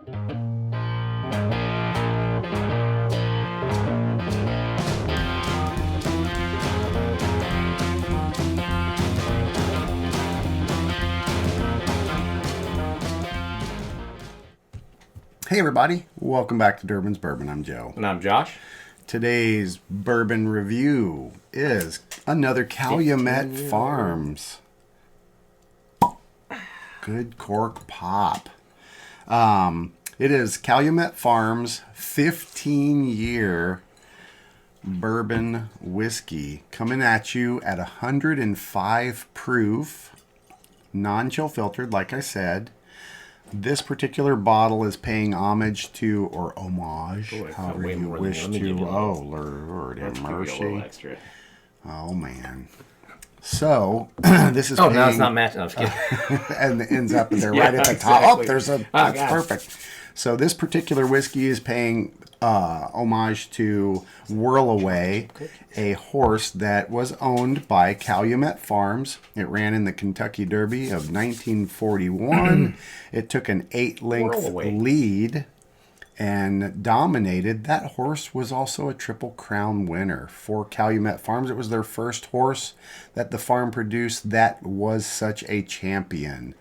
Hey everybody, welcome back to Durbin's Bourbon. I'm Joe. And I'm Josh. Today's bourbon review is another Calumet Farms. Good cork pop. It is Calumet Farms 15-year bourbon whiskey coming at you at 105 proof, non-chill filtered, like I said. This particular bottle is paying homage to, or homage, however you wish to. Oh, Lord have mercy. Oh, man. So, this is paying... no, it's not matching. I'm just kidding. And it ends up there right at the top. Exactly. Oh, there's a... That's perfect. So, this particular whiskey is paying homage to Whirl Away, a horse that was owned by Calumet Farms. It ran in the Kentucky Derby of 1941. It took an 8-length lead and dominated. That horse was also a Triple Crown winner for Calumet Farms. It was their first horse that the farm produced that was such a champion.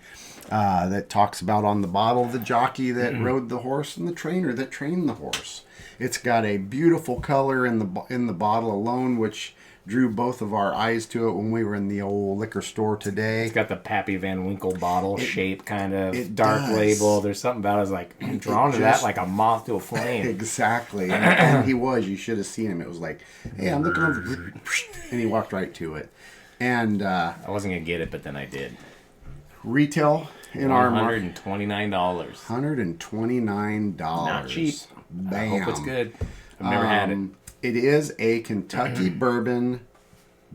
That talks about on the bottle the jockey that rode the horse and the trainer that trained the horse. It's got a beautiful color in the bottle alone, which drew both of our eyes to it when we were in the old liquor store today. It's got the Pappy Van Winkle bottle shape, kind of dark label. There's something about it. I was like, I'm drawn to that like a moth to a flame. Exactly. And he was. You should have seen him. It was like, hey, I'm looking over. And he walked right to it. And I wasn't going to get it, but then I did. Retail in our $129. $129. Not cheap. Bam. I hope it's good. I've never had it. It is a Kentucky bourbon,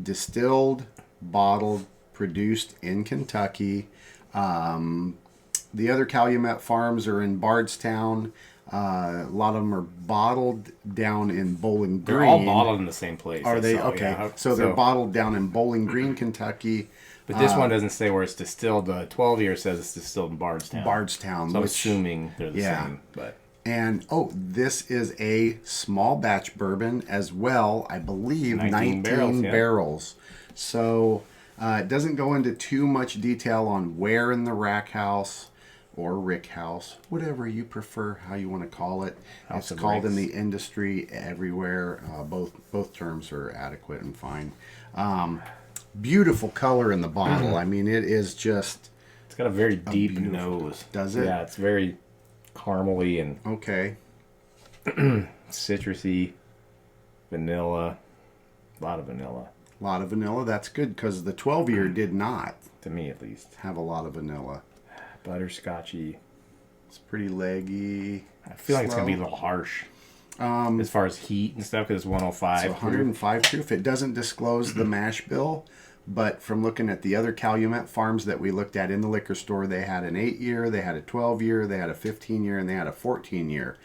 distilled, bottled, produced in Kentucky. The other Calumet Farms are in Bardstown. A lot of them are bottled down in Bowling Green. They're all bottled in the same place. Are they? Okay. Yeah. So they're bottled down in Bowling Green, Kentucky. But this one doesn't say where it's distilled. The 12-year says it's distilled in Bardstown. Bardstown. So I'm assuming they're the same. But. And, this is a small batch bourbon as well. I believe 19 barrels. So it doesn't go into too much detail on where in the rack house or rick house, whatever you prefer, how you want to call it. It's called in the industry everywhere. Both terms are adequate and fine. Beautiful color in the bottle. I mean, it is just... It's got a very deep nose. Does it? Yeah, it's very caramely and... Okay. Citrusy, vanilla, a lot of vanilla. A lot of vanilla. That's good because the 12-year did not. To me, at least. Have a lot of vanilla. Butterscotchy. It's pretty leggy. I feel like it's going to be a little harsh. As far as heat and stuff, because it's 105 so 105 proof. It doesn't disclose the mash bill, but from looking at the other Calumet Farms that we looked at in the liquor store, they had an 8-year, they had a 12-year, they had a 15-year, and they had a 14-year.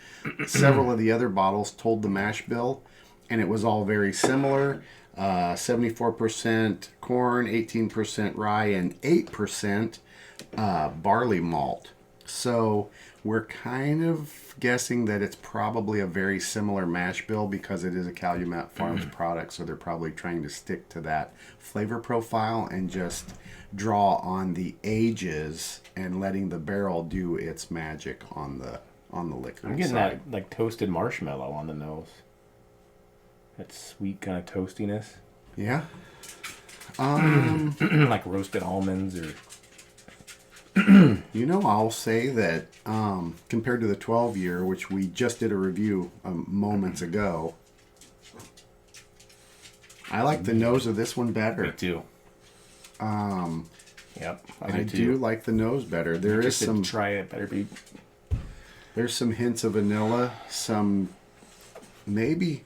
Several of the other bottles told the mash bill, and it was all very similar. 74% corn, 18% rye, and 8% barley malt. So we're kind of guessing that it's probably a very similar mash bill because it is a Calumet Farms product, so they're probably trying to stick to that flavor profile and just draw on the ages and letting the barrel do its magic on the liquor. I'm getting that like toasted marshmallow on the nose. That sweet kind of toastiness. Yeah. Like roasted almonds or... I'll say that compared to the 12-year, which we just did a review moments ago, I like the nose of this one better. Me too. Yep, I do like the nose better. There is some... Try it, better be... There's some hints of vanilla, some maybe...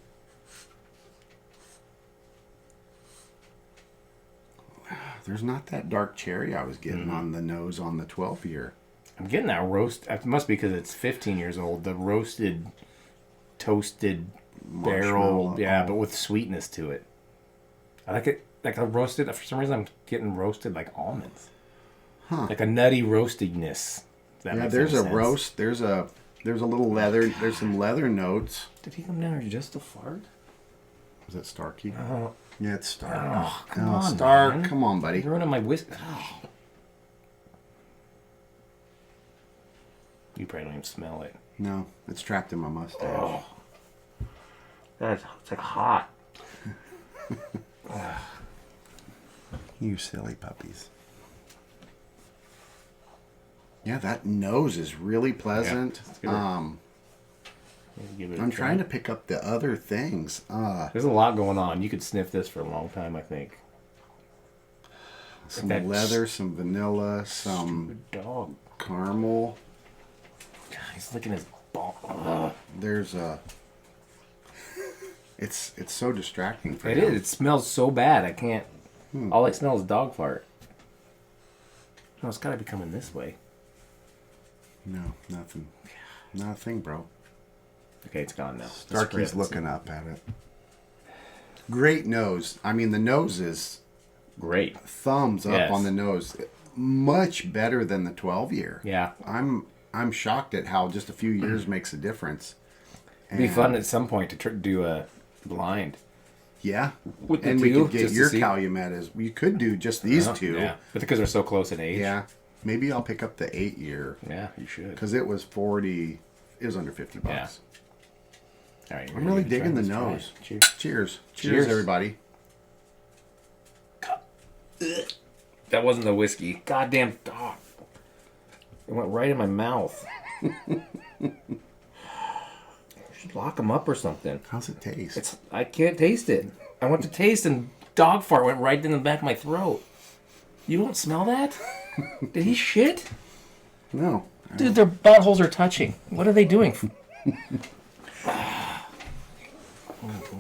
There's not that dark cherry I was getting on the nose on the 12-year. I'm getting that roast. It must be because it's 15 years old. The roasted, toasted barrel. Yeah, but with sweetness to it. I like it. Like a roasted. For some reason, I'm getting roasted like almonds. Huh. Like a nutty roastiness. Yeah, there's a roast. There's a There's a little leather. There's some leather notes. Did he come down here just to fart? Is that Starkey? Oh, Yeah, it's Stark. oh come on, Stark. man. Come on, buddy. You're ruining my whiskey. Oh. You probably don't even smell it. No, it's trapped in my mustache. Oh. It's like hot. You silly puppies. Yeah, that nose is really pleasant. Yeah, I'm trying to pick up the other things. There's a lot going on. You could sniff this for a long time, I think. Some leather, some vanilla, some dog caramel. God, he's licking his ball. There's a. It's so distracting for It him. is. It smells so bad. I can't. All I smell is dog fart. No, it's got to be coming this way. No, nothing. Nothing, bro. Okay, it's gone now. Starkey's looking up at it. Great nose. I mean, the nose is great. Thumbs up on the nose. Much better than the 12-year. Yeah. I'm shocked at how just a few years makes a difference. It'd be fun at some point to do a blind. Yeah. With the and two, we could get your see. Calumet as we could do just these two. Yeah. But because they're so close in age. Yeah. Maybe I'll pick up the 8-year. Yeah, you should. Because it was 40. It was under $50. Yeah. All right, I'm really digging the nose. Cheers. Cheers. Cheers, everybody. That wasn't the whiskey. Goddamn dog. It went right in my mouth. Should lock them up or something. How's it taste? I can't taste it. I went to taste and dog fart went right in the back of my throat. You don't smell that? Did he shit? No. Dude, their buttholes are touching. What are they doing?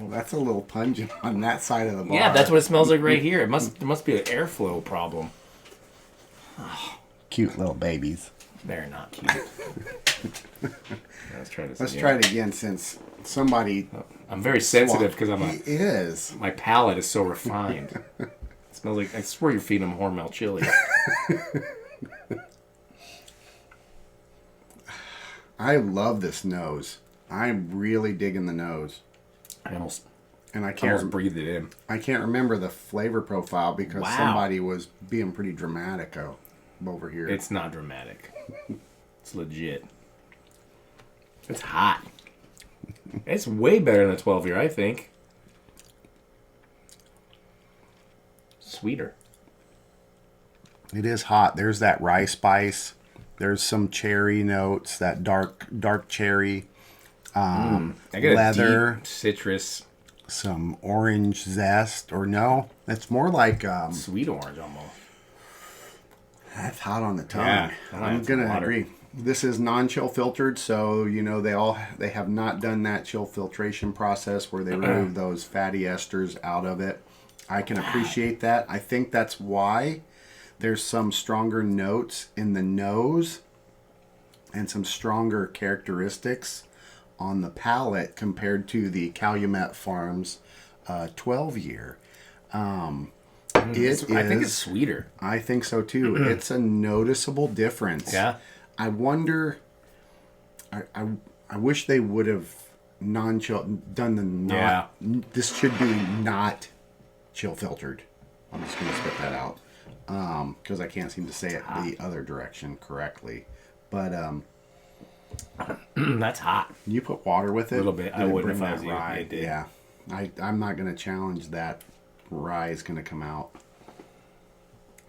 That's a little pungent on that side of the bar. Yeah, that's what it smells like right here. There must be an airflow problem. Cute little babies. They're not cute. Let's try it again since somebody... I'm very sensitive because He is. My palate is so refined. It smells like... I swear you're feeding them Hormel chili. I love this nose. I'm really digging the nose. I almost breathed it in. I can't remember the flavor profile because somebody was being pretty dramatic over here. It's not dramatic. It's legit. It's hot. It's way better than the 12-year, I think. Sweeter. It is hot. There's that rye spice. There's some cherry notes, that dark cherry. I get leather, a deep citrus, some orange zest, or no, it's more like sweet orange almost. That's hot on the tongue. Yeah, I'm gonna agree. This is non-chill filtered, so they have not done that chill filtration process where they remove those fatty esters out of it. I can appreciate that. I think that's why there's some stronger notes in the nose and some stronger characteristics on the palate compared to the Calumet Farms 12-year. I think it's sweeter. I think so too. It's a noticeable difference. Yeah. I wonder. I wish they would have non-chill done the not. Yeah. This should be not chill filtered. I'm just gonna spit that out because I can't seem to say it the other direction correctly. But that's hot. You put water with it. A little bit. I wouldn't if I was you. Rye. Yeah. I'm not gonna challenge that. Rye is gonna come out.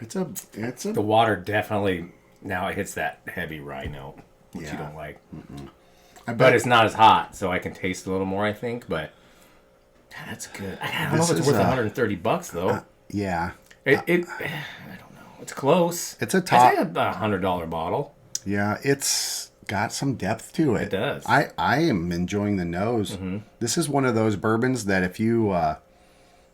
It's a. The water definitely now it hits that heavy rye note, which you don't like. But it's not as hot, so I can taste a little more. I think, but that's good. I don't know if it's worth $130 though. Yeah. I don't know. It's close. It's a top. It's about $100 bottle. Yeah, it's got some depth to it. It does. I am enjoying the nose. Mm-hmm. This is one of those bourbons that if you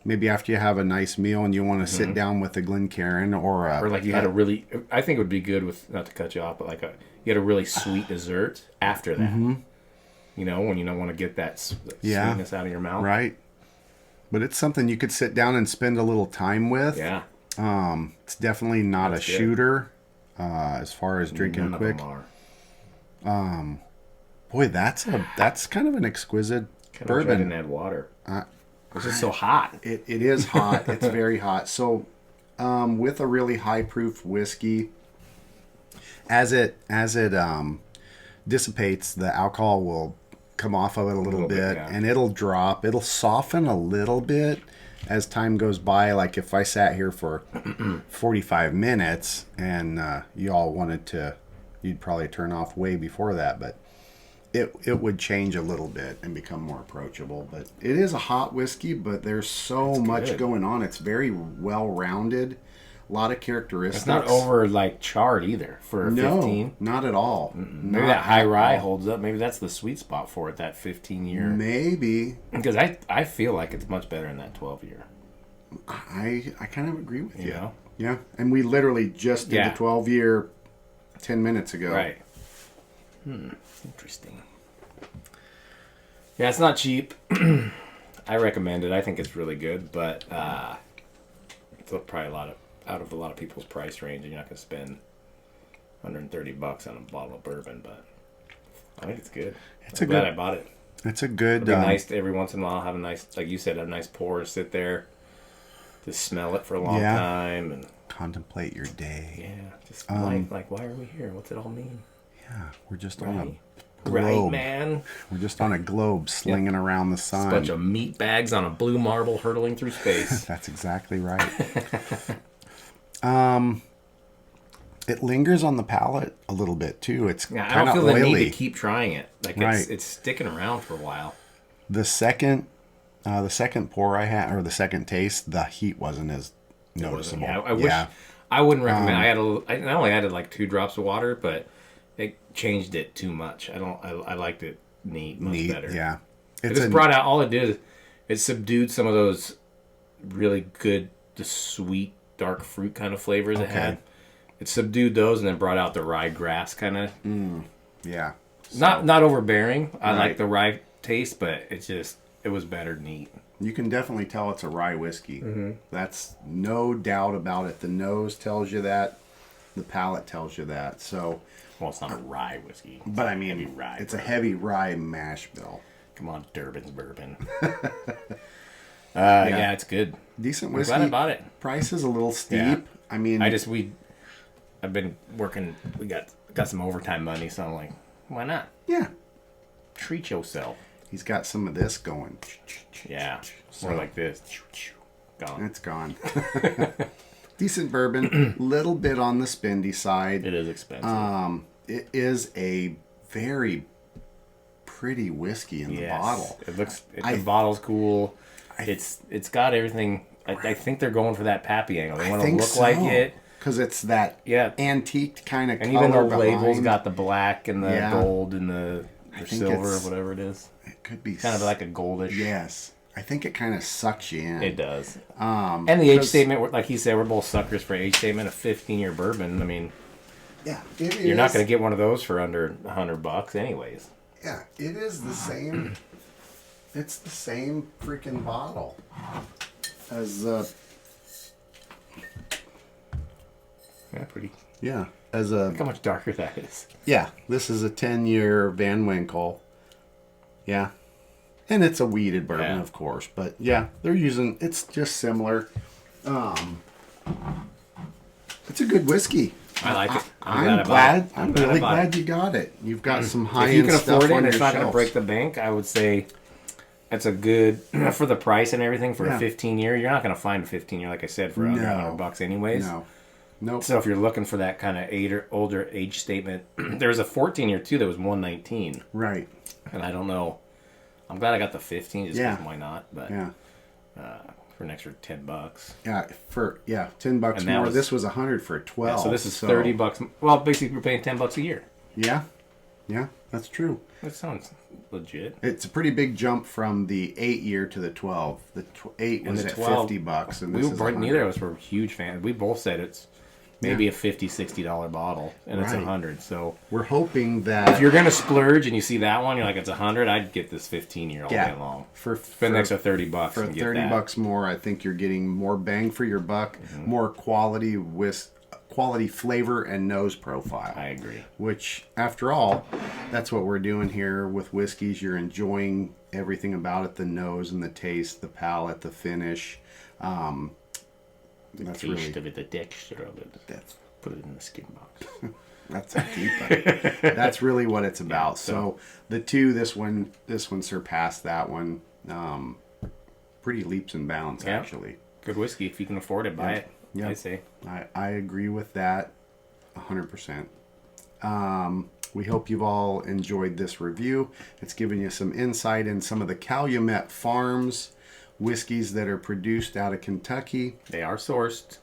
maybe after you have a nice meal and you want to sit down with a Glencairn or like you had a really, I think it would be good with, not to cut you off, but like you had a really sweet dessert after that. Mm-hmm. You know, when you don't want to get that sweetness out of your mouth. Right. But it's something you could sit down and spend a little time with. Yeah. It's definitely not a shooter as far as drinking quick. Boy, that's kind of an exquisite Kind of wish I bourbon. didn't add water. It's just so hot. It is hot. It's very hot. So, with a really high proof whiskey, as it dissipates, the alcohol will come off of it a little bit, yeah. and it'll drop. It'll soften a little bit as time goes by. Like if I sat here for 45 minutes and you all wanted to, you'd probably turn off way before that, but it would change a little bit and become more approachable. But it is a hot whiskey, but there's so much going on. It's very well rounded. A lot of characteristics. It's not over like charred either for a 15. No, not at all. Maybe that high rye holds up. Maybe that's the sweet spot for it, that 15 year. Maybe. Because I feel like it's much better than that 12 year. I kind of agree with you. You know? Yeah. And we literally just did the 12 year 10 minutes ago. Right. Interesting. Yeah, it's not cheap. I recommend it. I think it's really good, but it's probably out of a lot of people's price range, and you're not going to spend $130 on a bottle of bourbon, but I think it's good. I'm glad I bought it. It's a good. It'd be nice to, every once in a while, have a nice, like you said, a nice pour, sit there, just smell it for a long time, and contemplate your day. Yeah, just like, why are we here? What's it all mean? Yeah, we're just on a globe. Right, man. We're just on a globe slinging around the sun. It's a bunch of meat bags on a blue marble hurtling through space. That's exactly right. It lingers on the palate a little bit too. It's kind of oily. I don't feel the need to keep trying it. Like it's sticking around for a while. The second pour I had, or the second taste, the heat wasn't as noticeable. I wish. I wouldn't recommend. I only added like 2 drops of water, but it changed it too much. I liked it much better. Yeah, It just brought out, all it did is it subdued some of those really good, the sweet dark fruit kind of flavors it had. It subdued those and then brought out the rye grass kind of. Yeah. Not overbearing. I like the rye taste, but it was better neat. You can definitely tell it's a rye whiskey. Mm-hmm. That's no doubt about it. The nose tells you that. The palate tells you that. So, well, it's not a rye whiskey. But I mean, it's a heavy rye mash bill. Come on, Durbin's bourbon. Yeah, it's good. Decent whiskey. I'm glad I bought it. Price is a little steep. Yeah. I mean, I've been working. We got some overtime money, so I'm like, why not? Yeah. Treat yourself. He's got some of this going. Yeah. More like this. Gone. It's gone. Decent bourbon. Little bit on the spendy side. It is expensive. It is a very pretty whiskey in the bottle. It looks. The bottle's cool. It's got everything. I think they're going for that pappy angle. They want to look like it. Because it's that antique kind of color. And even the label's got the black and the gold and the silver or whatever it is. It could be kind of like a goldish. Yes. I think it kind of sucks you in. It does. And the age statement, like he said, we're both suckers for age statement of 15-year bourbon. I mean, you're not going to get one of those for under $100 anyways. Yeah, it is the same. It's the same freaking bottle as pretty. Yeah, as a. Look how much darker that is. Yeah, this is a 10-year Van Winkle. Yeah, and it's a weeded bourbon, of course, but they're using. It's just similar. It's a good whiskey. I like it. I'm glad. I'm really glad you got it. You've got some high-end stuff on your shelves. If you can afford it and it's not going to break the bank, I would say that's a good for the price and everything for a 15-year. You're not going to find a 15-year, like I said, for under $100 anyways. No. Nope. So if you're looking for that kind of older age statement, there was a 14-year too that was $119. Right. And I don't know. I'm glad I got the 15 just because why not? But for an extra $10. Yeah, for $10 more. This was $100 for a 12. Yeah, so this is $30. Well, basically you're paying $10 a year. Yeah. Yeah, that's true. That sounds legit. It's a pretty big jump from the 8-year to the 12. The 8 was at $50, and this is $100. Neither of us were huge fans. We both said it's maybe a $50, $60 bottle, and it's $100. So we're hoping that if you're gonna splurge and you see that one, you're like, it's $100. I'd get this 15-year all day long. Spend an extra $30 for $30 more. I think you're getting more bang for your buck, more quality quality flavor and nose profile. I agree. Which, after all, that's what we're doing here with whiskeys. You're enjoying everything about it, the nose and the taste, the palate, the finish. That's really of it, the texture of it. Put it in the skin box. That's a deep one. That's really what it's about. Yeah, so the two, this one surpassed that one. Pretty leaps and bounds, actually. Good whiskey. If you can afford it, buy it. Yeah, I say. I agree with that 100%. We hope you've all enjoyed this review. It's given you some insight in some of the Calumet Farms whiskeys that are produced out of Kentucky. They are sourced.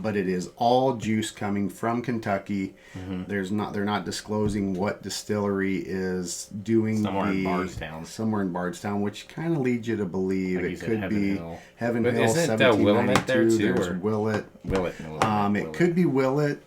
But it is all juice coming from Kentucky. Mm-hmm. They're not disclosing what distillery is doing somewhere in Bardstown, which kind of leads you to believe it could be Heaven Hill. Isn't it Willamette there too? There's Willet. It could be Willet.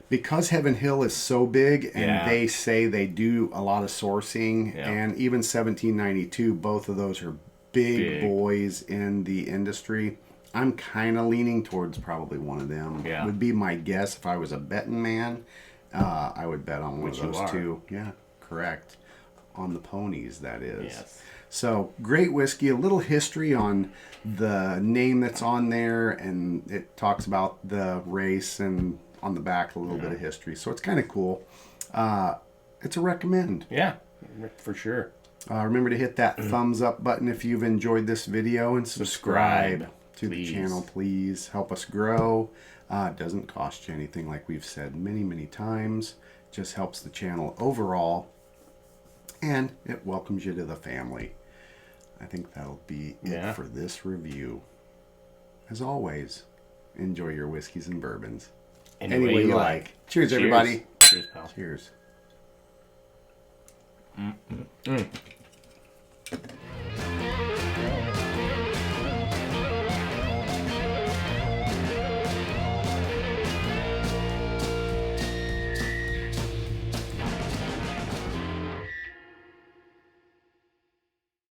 Because Heaven Hill is so big, and they say they do a lot of sourcing, and even 1792, both of those are big boys in the industry. I'm kind of leaning towards probably one of them. Yeah. Would be my guess if I was a betting man. I would bet on one of those two. Yeah, correct. On the ponies, that is. Yes. So, great whiskey. A little history on the name that's on there, and it talks about the race, and on the back a little bit of history. So, it's kind of cool. It's a recommend. Yeah, for sure. Remember to hit that thumbs up button if you've enjoyed this video, and subscribe to the channel, please. Help us grow. It doesn't cost you anything, like we've said many times. It just helps the channel overall, and it welcomes you to the family. I think that'll be it for this review. As always, enjoy your whiskeys and bourbons any way you like. Cheers, everybody. Cheers, pal. Cheers.